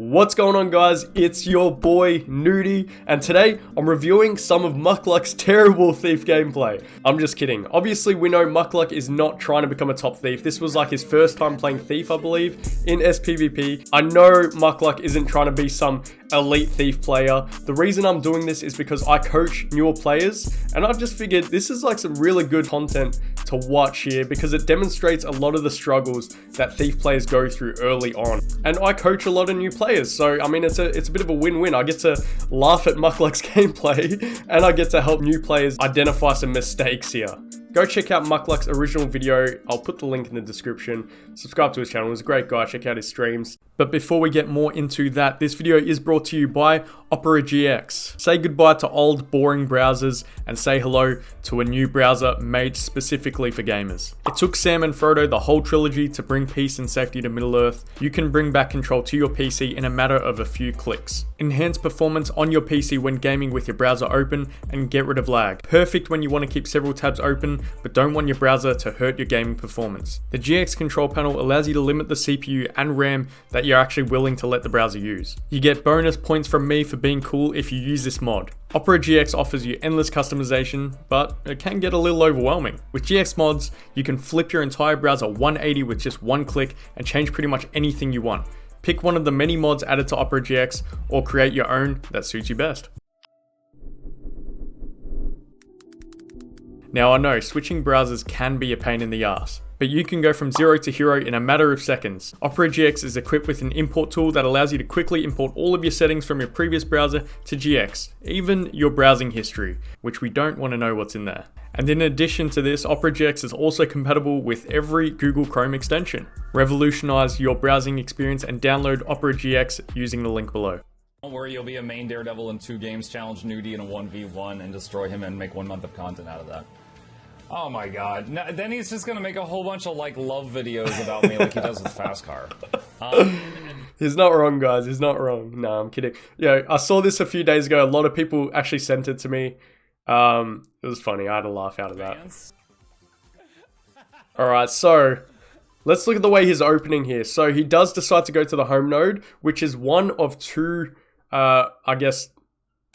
What's going on, guys? It's your boy Noody, and today I'm reviewing some of Mukluk's terrible thief gameplay. I'm just kidding. Obviously, we know Mukluk is not trying to become a top thief. This was like his first time playing thief, I believe, in SPVP. I know Mukluk isn't trying to be some elite thief player. The reason I'm doing this is because I coach newer players, and I've just figured this is like some really good content to watch here because it demonstrates a lot of the struggles that thief players go through early on. And I coach a lot of new players, so I mean it's a bit of a win-win. I get to laugh at Mukluk's gameplay and I get to help new players identify some mistakes here. Go check out Mukluk's original video. I'll put the link in the description. Subscribe to his channel. He's a great guy. Check out his streams. But before we get more into that, this video is brought to you by OperaGX. Say goodbye to old, boring browsers and say hello to a new browser made specifically for gamers. It took Sam and Frodo the whole trilogy to bring peace and safety to Middle-earth. You can bring back control to your PC in a matter of a few clicks. Enhance performance on your PC when gaming with your browser open and get rid of lag. Perfect when you want to keep several tabs open but don't want your browser to hurt your gaming performance. The GX control panel allows you to limit the CPU and RAM that you're actually willing to let the browser use. You get bonus points from me for being cool if you use this mod. OperaGX offers you endless customization, but it can get a little overwhelming. With GX mods, you can flip your entire browser 180 with just one click and change pretty much anything you want. Pick one of the many mods added to OperaGX or create your own that suits you best. Now I know, switching browsers can be a pain in the ass, but you can go from zero to hero in a matter of seconds. OperaGX is equipped with an import tool that allows you to quickly import all of your settings from your previous browser to GX, even your browsing history, which we don't want to know what's in there. And in addition to this, OperaGX is also compatible with every Google Chrome extension. Revolutionize your browsing experience and download OperaGX using the link below. Don't worry, you'll be a main Daredevil in 2 games, challenge Noody in a 1v1 and destroy him and make 1 month of content out of that. Oh my god. No, then he's just gonna make a whole bunch of like love videos about me like he does with Fastcar. He's not wrong, guys. He's not wrong. No, I'm kidding. Yeah, I saw this a few days ago. A lot of people actually sent it to me. It was funny. I had a laugh out of that. Alright, so let's look at the way he's opening here. So he does decide to go to the home node, which is one of 2, I guess,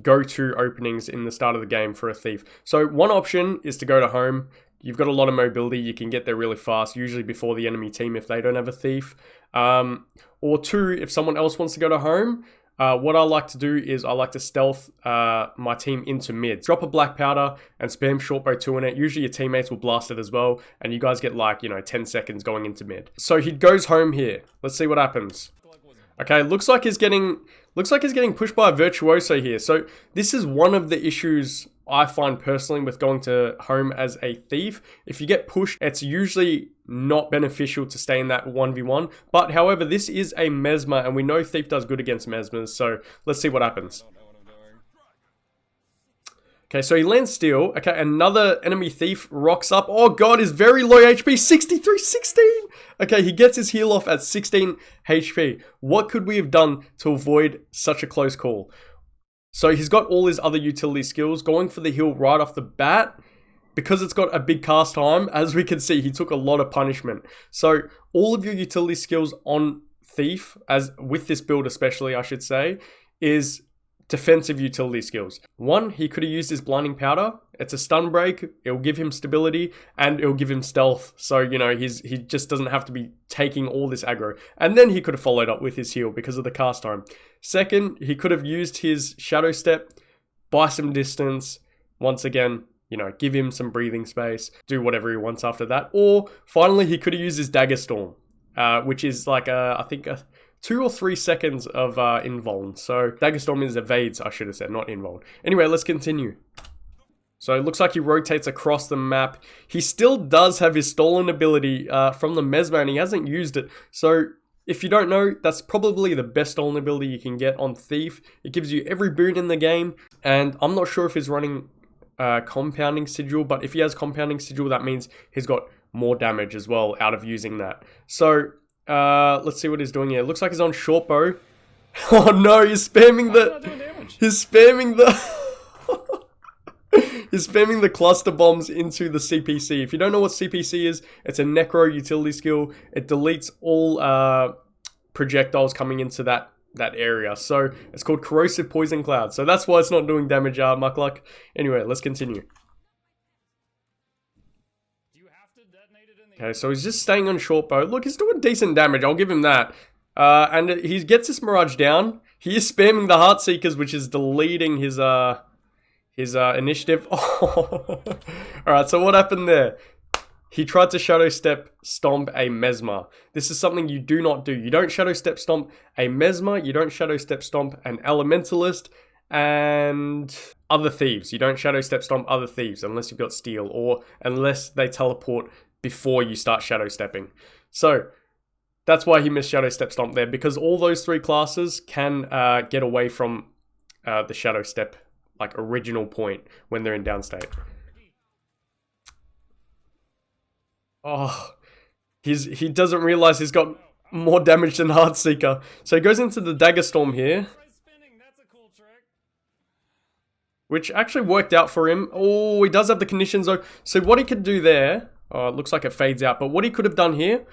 go-to openings in the start of the game for a thief. So one option is to go to home. You've got a lot of mobility. You can get there really fast, usually before the enemy team if they don't have a thief. Or 2, if someone else wants to go to home, what I like to do is I like to stealth my team into mid. Drop a black powder and spam shortbow 2 in it. Usually your teammates will blast it as well, and you guys get like, 10 seconds going into mid. So he goes home here. Let's see what happens. Okay, looks like he's getting pushed by a virtuoso here. So this is one of the issues I find personally with going to home as a thief. If you get pushed, it's usually not beneficial to stay in that 1v1. But however, this is a mesmer and we know thief does good against mesmers. So let's see what happens. Okay, so he lands steel. Okay, another enemy thief rocks up. Oh god, he's very low HP, 63, 16. Okay, he gets his heal off at 16 HP. What could we have done to avoid such a close call? So he's got all his other utility skills, going for the heal right off the bat. Because it's got a big cast time, as we can see, he took a lot of punishment. So all of your utility skills on thief, as with this build especially, I should say, is defensive utility skills. 1, he could have used his blinding powder. It's a stun break. It'll give him stability and it'll give him stealth. So, he just doesn't have to be taking all this aggro. And then he could have followed up with his heal because of the cast time. 2nd, he could have used his shadow step, buy some distance. Once again, give him some breathing space, do whatever he wants after that. Or finally, he could have used his dagger storm, which is like I think 2 or 3 seconds of invuln. So dagger storm is evades, I should have said, not invuln. Anyway, let's continue. So it looks like he rotates across the map. He still does have his stolen ability from the mesmer and he hasn't used it. So if you don't know, that's probably the best stolen ability you can get on thief. It gives you every boon in the game. And I'm not sure if he's running compounding sigil, but if he has compounding sigil, that means he's got more damage as well out of using that. So let's see what he's doing here. It looks like he's on short bow. Oh no, he's spamming He's spamming the cluster bombs into the CPC. If you don't know what CPC is, it's a necro utility skill. It deletes all projectiles coming into that that area. So it's called Corrosive Poison Cloud. So that's why it's not doing damage, Mukluk. Anyway, let's continue. Okay, so he's just staying on short bow. Look, he's doing decent damage. I'll give him that. And he gets this Mirage down. He is spamming the Heartseekers, which is deleting his initiative. Alright, so what happened there? He tried to Shadow Step Stomp a Mesmer. This is something you do not do. You don't Shadow Step Stomp a Mesmer. You don't Shadow Step Stomp an Elementalist and other thieves. You don't Shadow Step Stomp other thieves unless you've got Steel or unless they teleport before you start Shadow Stepping. So that's why he missed Shadow Step Stomp there, because all those three classes can get away from the Shadow Step like original point when they're in downstate. Oh, he doesn't realize he's got more damage than Heartseeker. So he goes into the Dagger Storm here, which actually worked out for him. Oh, he does have the conditions though. So what he could do there, oh, it looks like it fades out, but what he could have done here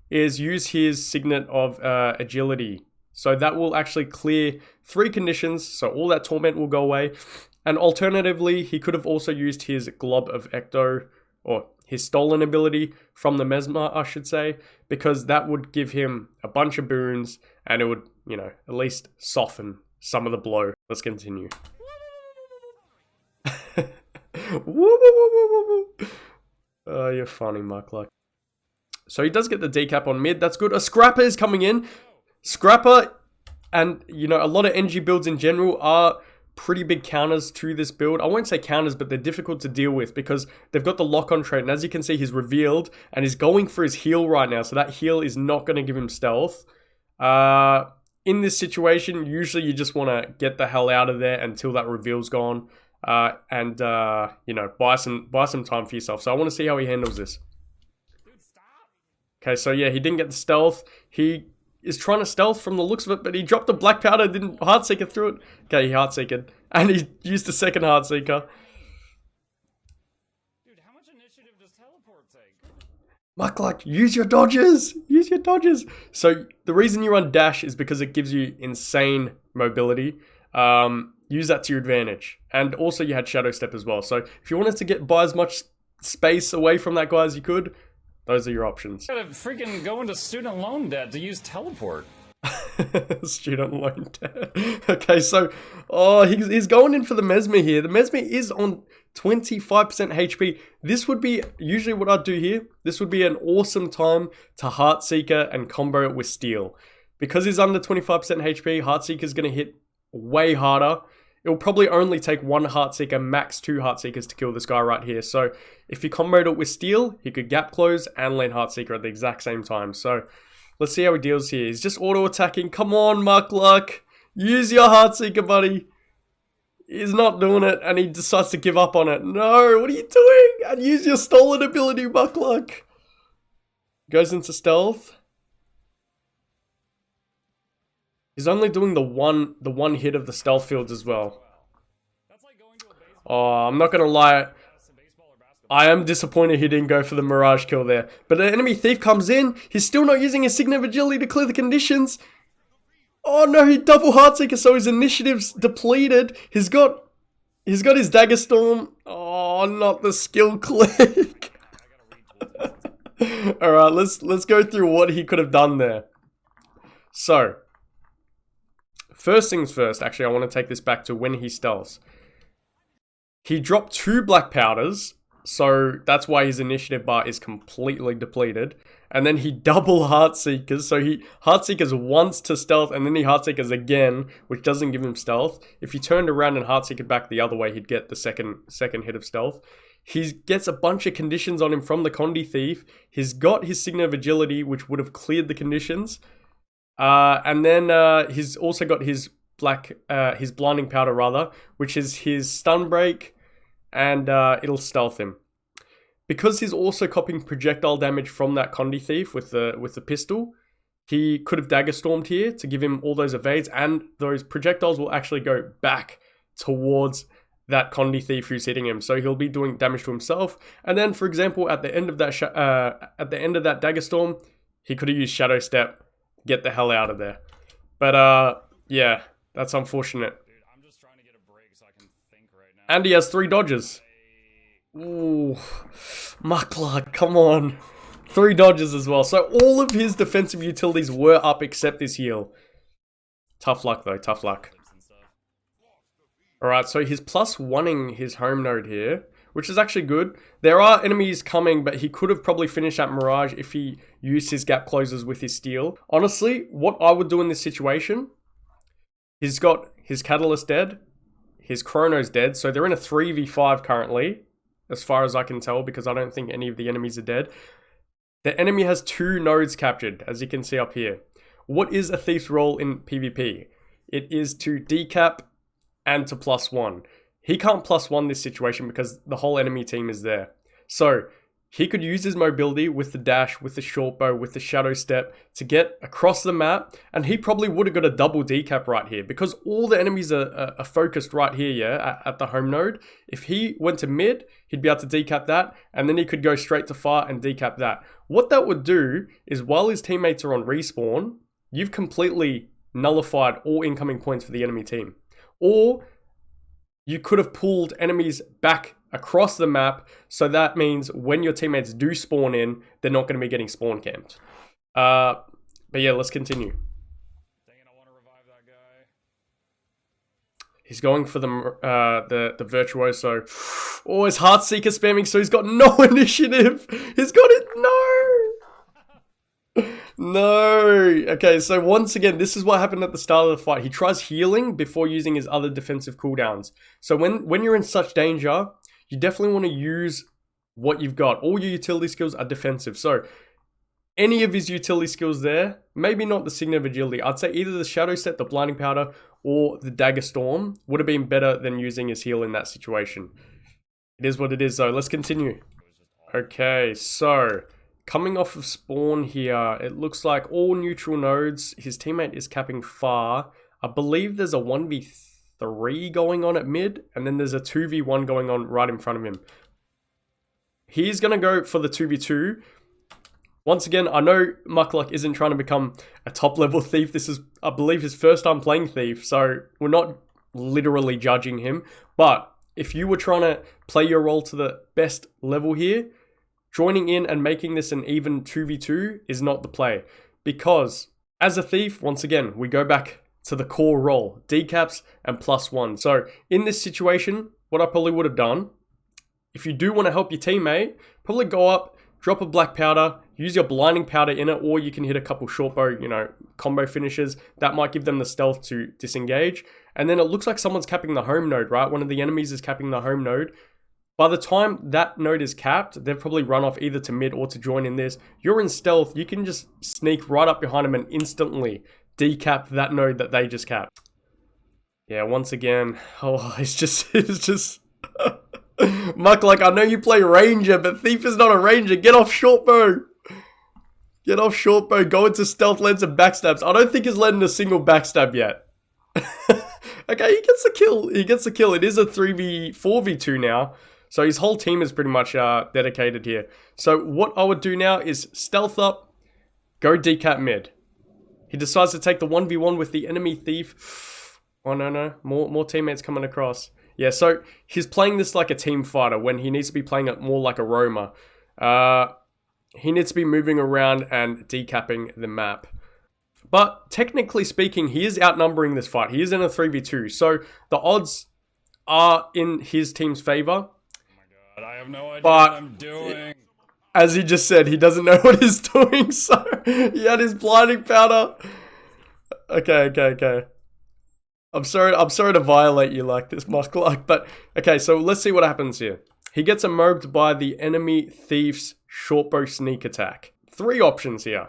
is use his Signet of Agility. So that will actually clear 3 conditions, so all that torment will go away. And alternatively, he could have also used his Glob of Ecto, or his stolen ability from the Mesmer, I should say, because that would give him a bunch of boons, and it would, you know, at least soften some of the blow. Let's continue. Oh, you're funny, Mukluk. So he does get the decap on mid. That's good. A Scrapper is coming in. Scrapper, and, you know, a lot of NG builds in general are pretty big counters to this build. I won't say counters, but they're difficult to deal with because they've got the lock-on trait. And as you can see, he's revealed and he's going for his heal right now. So that heal is not going to give him stealth. In this situation, usually you just want to get the hell out of there until that reveal's gone. And you know, buy some time for yourself. So I want to see how he handles this. Okay, so yeah, he didn't get the stealth. He is trying to stealth from the looks of it, but he dropped a Black Powder, didn't Heartseeker through it. Okay, he Heartseekered. And he used the second Heartseeker. Dude, how much initiative does teleport take? Mukluk, use your dodges! Use your dodges! So, the reason you run dash is because it gives you insane mobility. Use that to your advantage. And also you had Shadow Step as well. So, if you wanted to buy as much space away from that guy as you could, those are your options. You gotta freaking go into student loan debt to use teleport. Student loan debt. Okay, so he's going in for the Mesmer here. The Mesmer is on 25% HP. This would be usually what I'd do here. This would be an awesome time to Heartseeker and combo it with Steel. Because he's under 25% HP, Heartseeker's going to hit way harder. It will probably only take 1 Heartseeker, max 2 Heartseekers to kill this guy right here. So if he comboed it with Steel, he could gap close and land Heartseeker at the exact same time. So let's see how he deals here. He's just auto-attacking. Come on, Mukluk. Use your Heartseeker, buddy. He's not doing it, and he decides to give up on it. No, what are you doing? And use your stolen ability, Mukluk. Goes into stealth. He's only doing the one hit of the stealth fields as well. Oh, I'm not gonna lie. I am disappointed he didn't go for the Mirage kill there. But the enemy thief comes in. He's still not using his Signet of Agility to clear the conditions. Oh no, he double Heartseeker, so his initiative's depleted. He's got his Dagger Storm. Oh, not the skill click. Alright, let's go through what he could have done there. So, first things first, actually I want to take this back to when he stealths. He dropped 2 Black Powders, so that's why his initiative bar is completely depleted. And then he double Heartseekers, so he Heartseekers once to stealth, and then he Heartseekers again, which doesn't give him stealth. If he turned around and Heartseekered back the other way, he'd get the second hit of stealth. He gets a bunch of conditions on him from the Condi Thief. He's got his Signet of Agility, which would have cleared the conditions. And then he's also got his his Blinding Powder rather, which is his Stun Break, and it'll stealth him. Because he's also copying projectile damage from that Condi Thief with the pistol, he could have Dagger Stormed here to give him all those evades, and those projectiles will actually go back towards that Condi Thief who's hitting him. So he'll be doing damage to himself. And then, for example, at the end of that Dagger Storm, he could have used Shadow Step, get the hell out of there. But Yeah, that's unfortunate. Dude, I'm just trying to get a break so I can think right now. And he has 3 dodges. Ooh, Mukluk, come on. 3 dodges as well. So all of his defensive utilities were up except his heal. Tough luck though, tough luck. Alright, so he's +1ing his home node here, which is actually good. There are enemies coming, but he could have probably finished that Mirage if he used his gap closers with his steel. Honestly, what I would do in this situation, he's got his Catalyst dead, his Chrono's dead, so they're in a 3v5 currently, as far as I can tell, because I don't think any of the enemies are dead. The enemy has 2 nodes captured, as you can see up here. What is a thief's role in PvP? It is to decap and to +1. He can't +1 this situation because the whole enemy team is there. So he could use his mobility with the dash, with the short bow, with the shadow step to get across the map, and he probably would have got a double decap right here because all the enemies are focused right here, yeah, at the home node. If he went to mid, he'd be able to decap that, and then he could go straight to far and decap that. What that would do is while his teammates are on respawn, you've completely nullified all incoming points for the enemy team. Or you could have pulled enemies back across the map, so that means when your teammates do spawn in, they're not going to be getting spawn camped. But yeah, let's continue. Dang it, I want to revive that guy. He's going for the Virtuoso. Oh, his Heartseeker spamming, so he's got no initiative. He's got it. No. No. Okay, so once again, this is what happened at the start of the fight. He tries healing before using his other defensive cooldowns. So when you're in such danger, you definitely want to use what you've got. All your utility skills are defensive. So any of his utility skills there, maybe not the Signet of Agility. I'd say either the Shadow Step, the Blinding Powder, or the Dagger Storm would have been better than using his heal in that situation. It is what it is though. Let's continue. Okay, so coming off of spawn here, it looks like all neutral nodes. His teammate is capping far. I believe there's a 1v3 going on at mid, and then there's a 2v1 going on right in front of him. He's going to go for the 2v2. Once again, I know Mukluk isn't trying to become a top level thief. This is, I believe, his first time playing thief, so we're not literally judging him. But if you were trying to play your role to the best level here, joining in and making this an even 2v2 is not the play. Because as a thief, once again, we go back to the core role, decaps and +1. So in this situation, what I probably would have done, if you do want to help your teammate, probably go up, drop a black powder, use your blinding powder in it, or you can hit a couple short bow, combo finishes. That might give them the stealth to disengage. And then it looks like someone's capping the home node, right? One of the enemies is capping the home node. By the time that node is capped, they've probably run off either to mid or to join in this. You're in stealth, you can just sneak right up behind them and instantly decap that node that they just capped. Yeah, once again, it's just Mukluk, I know you play Ranger, but Thief is not a Ranger. Get off short bow. Get off short bow. Go into stealth lens and backstabs. I don't think he's letting a single backstab yet. Okay, he gets the kill. He gets the kill. It is a 4v2 now. So his whole team is pretty much dedicated here. So what I would do now is stealth up, go decap mid. He decides to take the 1v1 with the enemy thief. Oh, no. More teammates coming across. Yeah, so he's playing this like a team fighter when he needs to be playing it more like a roamer. He needs to be moving around and decapping the map. But technically speaking, he is outnumbering this fight. He is in a 3v2. So the odds are in his team's favor. Oh my god, I have no idea what I'm doing. As he just said, he doesn't know what he's doing. So he had his blinding powder. Okay. I'm sorry to violate you like this, Mukluk. But okay, so let's see what happens here. He gets immobed by the enemy thief's shortbow sneak attack. 3 options here.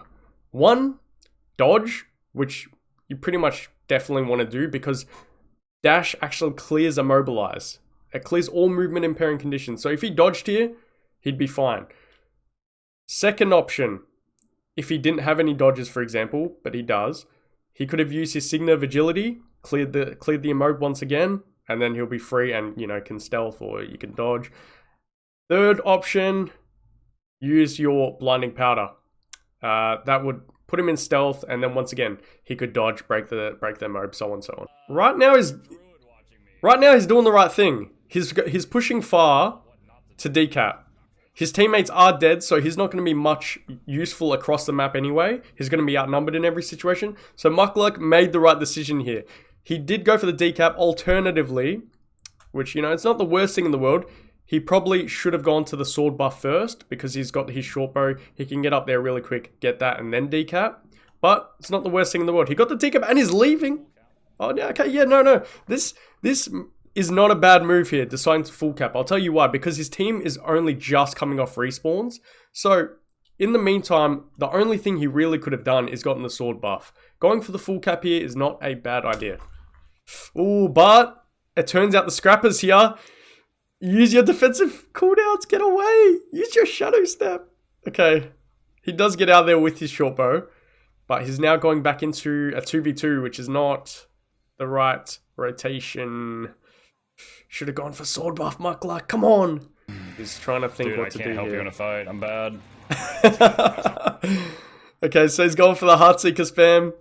1, dodge, which you pretty much definitely want to do because dash actually clears immobilize. It clears all movement impairing conditions. So if he dodged here, he'd be fine. Second option, if he didn't have any dodges, for example, but he does, he could have used his Signet of Agility, cleared the immob once again, and then he'll be free and, can stealth or you can dodge. Third option, use your blinding powder. That would put him in stealth, and then once again, he could dodge, break their mob, so on and so on. Right now he's doing the right thing. He's pushing far to decap. His teammates are dead, so he's not going to be much useful across the map anyway. He's going to be outnumbered in every situation. So Mukluk made the right decision here. He did go for the decap. Alternatively, which, you know, it's not the worst thing in the world, he probably should have gone to the sword buff first because he's got his short bow. He can get up there really quick, get that, and then decap. But it's not the worst thing in the world. He got the decap and he's leaving. Oh, yeah, okay, yeah, no. This is not a bad move here, deciding to full cap. I'll tell you why, because his team is only just coming off respawns. So, in the meantime, the only thing he really could have done is gotten the sword buff. Going for the full cap here is not a bad idea. Ooh, but it turns out the scrappers here. Use your defensive cooldowns, get away. Use your shadow step. Okay, he does get out there with his short bow, but he's now going back into a 2v2, which is not the right rotation. Should have gone for sword buff, Mukluk. Come on. He's trying to think what to do here. I can't help you in a fight. I'm bad. Okay, so he's going for the Heartseeker spam.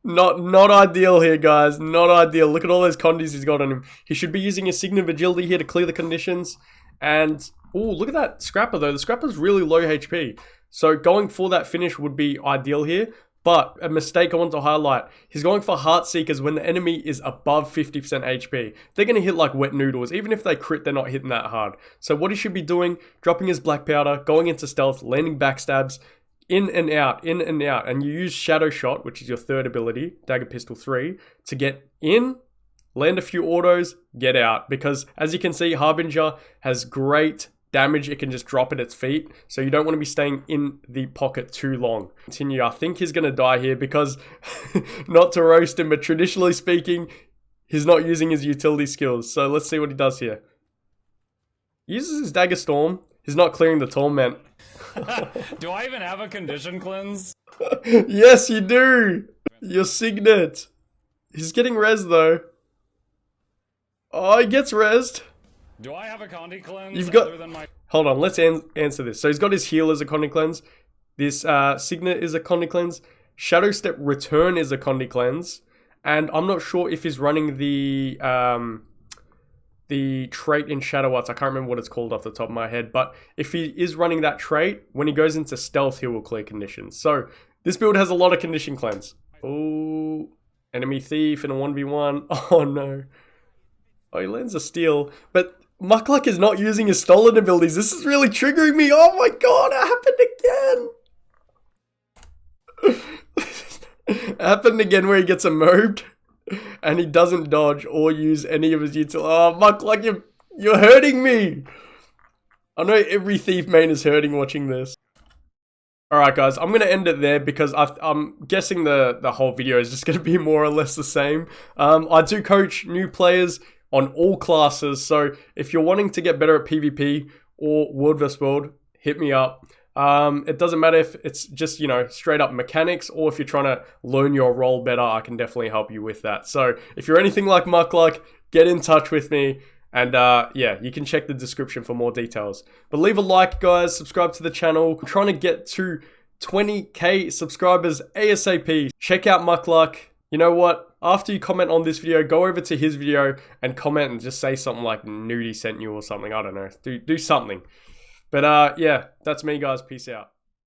Not ideal here, guys. Not ideal. Look at all those condies he's got on him. He should be using his Signet of Agility here to clear the conditions. And, oh, look at that Scrapper, though. The Scrapper's really low HP. So going for that finish would be ideal here. But a mistake I want to highlight, he's going for Heartseekers when the enemy is above 50% HP. They're going to hit like wet noodles. Even if they crit, they're not hitting that hard. So what he should be doing, dropping his black powder, going into stealth, landing backstabs, in and out. And you use Shadow Shot, which is your third ability, Dagger Pistol 3, to get in, land a few autos, get out. Because as you can see, Harbinger has great damage. It can just drop at its feet, so you don't want to be staying in the pocket too long. Continue. I think he's going to die here because, not to roast him, but traditionally speaking, he's not using his utility skills. So let's see what he does here. He uses his Dagger Storm. He's not clearing the Torment. Do I even have a condition cleanse? Yes, you do. Your Signet. He's getting res though. Oh, he gets resed. Do I have a Condi cleanse? You've got... Hold on, let's answer this. So he's got his heal as a Condi cleanse. This Signet is a Condi cleanse. Shadow Step Return is a Condi cleanse. And I'm not sure if he's running the trait in Shadow Arts. I can't remember what it's called off the top of my head. But if he is running that trait, when he goes into stealth, he will clear conditions. So this build has a lot of condition cleanse. Oh, enemy thief in a 1v1. Oh no. Oh, he lands a steal. But Mukluk is not using his stolen abilities. This is really triggering me. Oh my god, it happened again. It happened again where he gets mobed and he doesn't dodge or use any of his util. Oh, Mukluk, you're hurting me. I know every thief main is hurting watching this. Alright guys, I'm going to end it there because I'm guessing the whole video is just going to be more or less the same. I do coach new players on all classes, so if you're wanting to get better at PvP or World vs World, hit me up. It doesn't matter if it's just, you know, straight up mechanics, or if you're trying to learn your role better, I can definitely help you with that. So if you're anything like Mukluk, get in touch with me, and yeah, you can check the description for more details. But leave a like, guys, subscribe to the channel. I'm trying to get to 20k subscribers ASAP. Check out Mukluk. You know what? After you comment on this video, go over to his video and comment and just say something like Noody sent you or something. I don't know. Do something. But yeah, that's me, guys. Peace out.